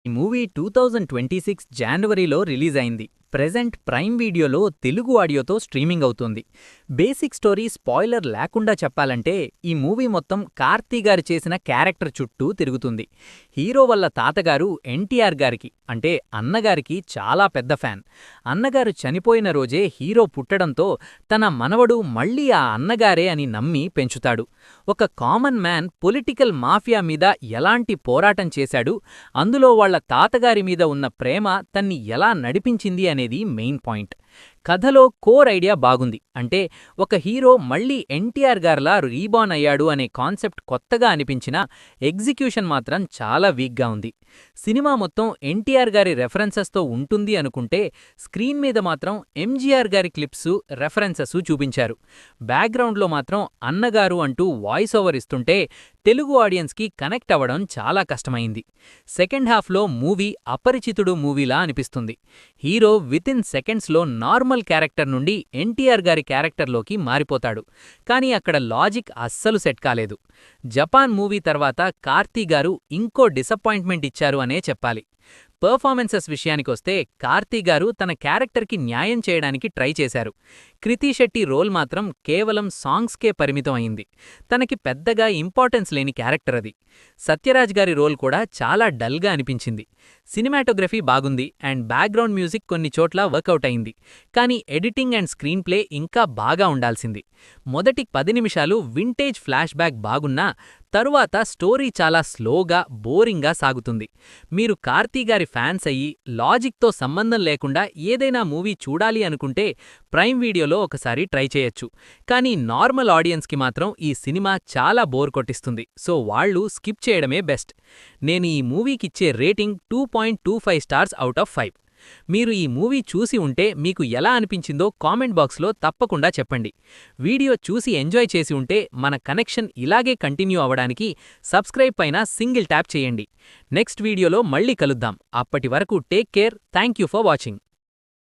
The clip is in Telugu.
ఈ మూవీ 2026 జనవరిలో రిలీజ్ అయింది. ప్రెజెంట్ ప్రైమ్ వీడియోలో తెలుగు ఆడియోతో స్ట్రీమింగ్ అవుతుంది. బేసిక్ స్టోరీ స్పాయిలర్ లేకుండా చెప్పాలంటే ఈ మూవీ మొత్తం కార్తీ గారు చేసిన క్యారెక్టర్ చుట్టూ తిరుగుతుంది. హీరో వల్ల తాతగారు ఎన్టీఆర్ గారికి అంటే అన్నగారికి చాలా పెద్ద ఫ్యాన్. అన్నగారు చనిపోయిన రోజే హీరో పుట్టడంతో తన మనవడు మళ్లీ ఆ అన్నగారే అని నమ్మి పెంచుతాడు. ఒక కామన్ మ్యాన్ పొలిటికల్ మాఫియా మీద ఎలాంటి పోరాటం చేశాడు, అందులో వాళ్ల తాతగారి మీద ఉన్న ప్రేమ తన్ని ఎలా నడిపించింది అనేది మెయిన్ పాయింట్. కథలో కోర్ ఐడియా బాగుంది. అంటే ఒక హీరో మళ్లీ ఎన్టీఆర్ గార్లా రీబార్న్ అయ్యాడు అనే కాన్సెప్ట్ కొత్తగా అనిపించినా ఎగ్జిక్యూషన్ మాత్రం చాలా వీక్గా ఉంది. సినిమా మొత్తం ఎన్టీఆర్ గారి రెఫరెన్సెస్తో ఉంటుంది అనుకుంటే స్క్రీన్ మీద మాత్రం ఎంజీఆర్ గారి క్లిప్సు రెఫరెన్సెస్ చూపించారు. బ్యాక్గ్రౌండ్లో మాత్రం అన్నగారు అంటూ వాయిస్ ఓవర్ ఇస్తుంటే తెలుగు ఆడియన్స్కి కనెక్ట్ అవ్వడం చాలా కష్టమైంది. సెకండ్ హాఫ్లో మూవీ అపరిచితుడు మూవీలా అనిపిస్తుంది. హీరో వితిన్ సెకండ్స్లో నార్మల్ క్యారెక్టర్ నుండి ఎన్టీఆర్ గారి క్యారెక్టర్లోకి మారిపోతాడు. కానీ అక్కడ లాజిక్ అస్సలు సెట్ కాలేదు. జపాన్ మూవీ తర్వాత కార్తీ గారు ఇంకో డిసప్పాయింట్మెంట్ ఇచ్చారు అనే చెప్పాలి. పర్ఫార్మెన్సెస్ విషయానికొస్తే కార్తీ గారు తన క్యారెక్టర్కి న్యాయం చేయడానికి ట్రై చేశారు. కృతి శెట్టి రోల్ మాత్రం కేవలం సాంగ్స్కే పరిమితం అయింది. తనకి పెద్దగా ఇంపార్టెన్స్ లేని క్యారెక్టర్ అది. సత్యరాజ్ గారి రోల్ కూడా చాలా డల్గా అనిపించింది. సినిమాటోగ్రఫీ బాగుంది అండ్ బ్యాక్గ్రౌండ్ మ్యూజిక్ కొన్ని చోట్ల వర్కౌట్ అయింది. కానీ ఎడిటింగ్ అండ్ స్క్రీన్ ప్లే ఇంకా బాగా ఉండాల్సింది. మొదటి 10 నిమిషాలు వింటేజ్ ఫ్లాష్ బ్యాక్ బాగున్నా తరువాత స్టోరీ చాలా స్లోగా, బోరింగ్గా సాగుతుంది. మీరు కార్తీ గారి ఫ్యాన్స్ అయ్యి లాజిక్తో సంబంధం లేకుండా ఏదైనా మూవీ చూడాలి అనుకుంటే ప్రైమ్ వీడియోలో ఒకసారి ట్రై చేయొచ్చు. కానీ నార్మల్ ఆడియన్స్కి మాత్రం ఈ సినిమా చాలా బోర్ కొట్టిస్తుంది. సో వాళ్ళు స్కిప్ చేయడమే బెస్ట్. నేను ఈ మూవీకిచ్చే రేటింగ్ 2.25 స్టార్స్ అవుట్ ఆఫ్ 5. మీరు ఈ మూవీ చూసి ఉంటే మీకు ఎలా అనిపించిందో కామెంట్ బాక్స్లో తప్పకుండా చెప్పండి. వీడియో చూసి ఎంజాయ్ చేసి ఉంటే మన కనెక్షన్ ఇలాగే కంటిన్యూ అవ్వడానికి సబ్స్క్రైబ్ పైన సింగిల్ ట్యాప్ చేయండి. నెక్స్ట్ వీడియోలో మళ్ళీ కలుద్దాం. అప్పటి వరకు take care. Thank you for watching.